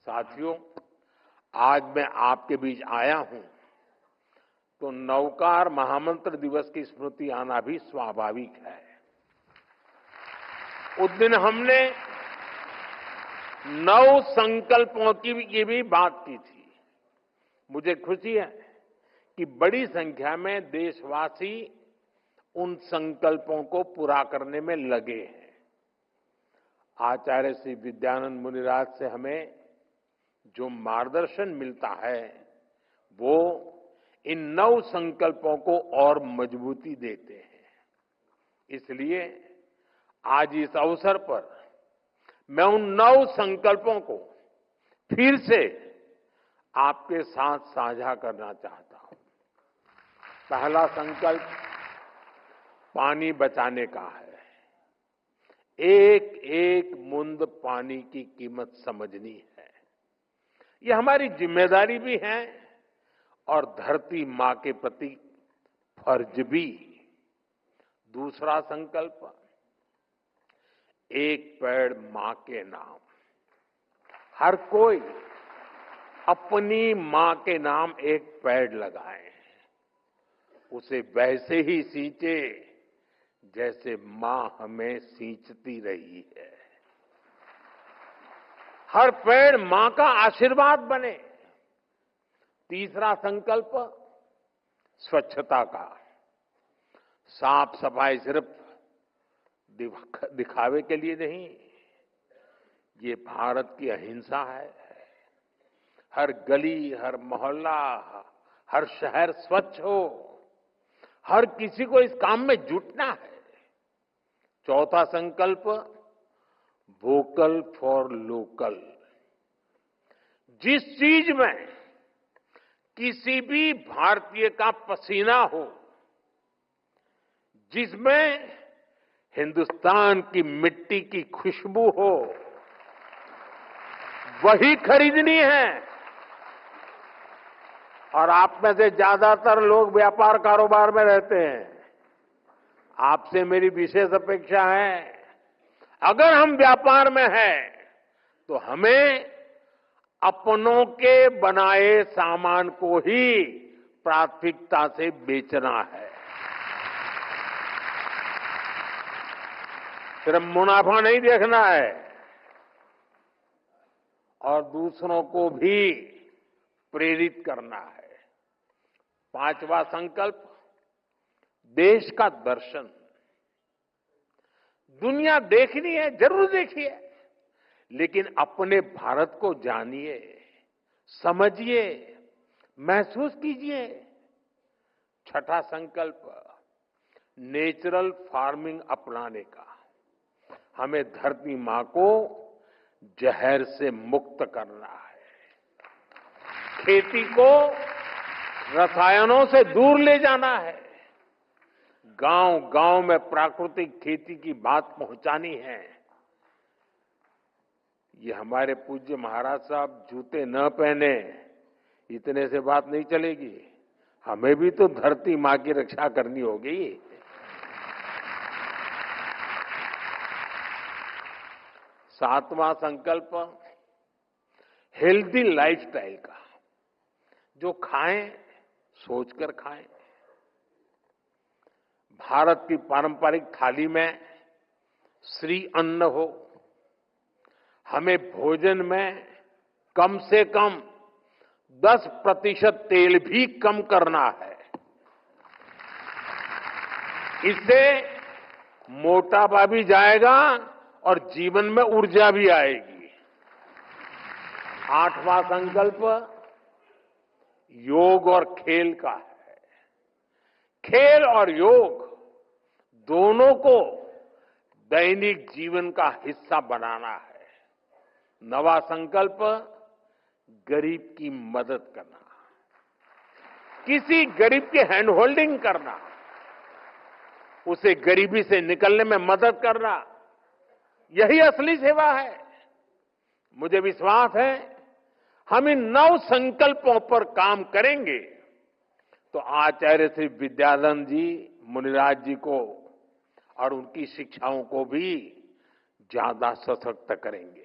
साथियों, आज मैं आपके बीच आया हूं तो नवकार महामंत्र दिवस की स्मृति आना भी स्वाभाविक है। उस दिन हमने 9 संकल्पों की भी बात की थी। मुझे खुशी है कि बड़ी संख्या में देशवासी उन संकल्पों को पूरा करने में लगे हैं। आचार्य श्री विद्यानंद मुनिराज से हमें जो मार्गदर्शन मिलता है वो इन 9 संकल्पों को और मजबूती देते हैं। इसलिए आज इस अवसर पर मैं उन 9 संकल्पों को फिर से आपके साथ साझा करना चाहता हूं। पहला संकल्प पानी बचाने का है। एक एक बूंद पानी की कीमत समझनी है। ये हमारी जिम्मेदारी भी है और धरती मां के प्रति फर्ज भी। दूसरा संकल्प, एक पेड़ मां के नाम। हर कोई अपनी मां के नाम एक पेड़ लगाए, उसे वैसे ही सींचे जैसे मां हमें सींचती रही है। हर पेड़ मां का आशीर्वाद बने। तीसरा संकल्प स्वच्छता का। साफ सफाई सिर्फ दिखावे के लिए नहीं, ये भारत की अहिंसा है। हर गली, हर मोहल्ला, हर शहर स्वच्छ हो। हर किसी को इस काम में जुटना है। चौथा संकल्प वोकल फॉर लोकल। जिस चीज में किसी भी भारतीय का पसीना हो, जिसमें हिंदुस्तान की मिट्टी की खुशबू हो, वही खरीदनी है। और आप में से ज्यादातर लोग व्यापार कारोबार में रहते हैं। आपसे मेरी विशेष अपेक्षा है, अगर हम व्यापार में हैं तो हमें अपनों के बनाए सामान को ही प्राथमिकता से बेचना है। सिर्फ मुनाफा नहीं देखना है और दूसरों को भी प्रेरित करना है। पांचवा संकल्प देश का दर्शन। दुनिया देखनी है, जरूर देखिए, लेकिन अपने भारत को जानिए, समझिए, महसूस कीजिए। छठा संकल्प नेचुरल फार्मिंग अपनाने का। हमें धरती मां को जहर से मुक्त करना है। खेती को रसायनों से दूर ले जाना है। गांव-गांव में प्राकृतिक खेती की बात पहुंचानी है। ये हमारे पूज्य महाराज साहब जूते न पहने, इतने से बात नहीं चलेगी। हमें भी तो धरती मां की रक्षा करनी होगी। सातवां संकल्प हेल्दी लाइफस्टाइल का। जो खाएं सोचकर खाएं। भारत की पारंपरिक थाली में श्री अन्न हो। हमें भोजन में कम से कम 10% तेल भी कम करना है। इससे मोटापा भी जाएगा और जीवन में ऊर्जा भी आएगी। आठवां संकल्प योग और खेल का है। खेल और योग दोनों को दैनिक जीवन का हिस्सा बनाना है। नवा संकल्प गरीब की मदद करना। किसी गरीब की हैंड होल्डिंग करना, उसे गरीबी से निकलने में मदद करना, यही असली सेवा है। मुझे विश्वास है हम इन 9 संकल्पों पर काम करेंगे तो आचार्य श्री विद्यानंद जी मुनिराज जी को और उनकी शिक्षाओं को भी ज्यादा सशक्त करेंगे।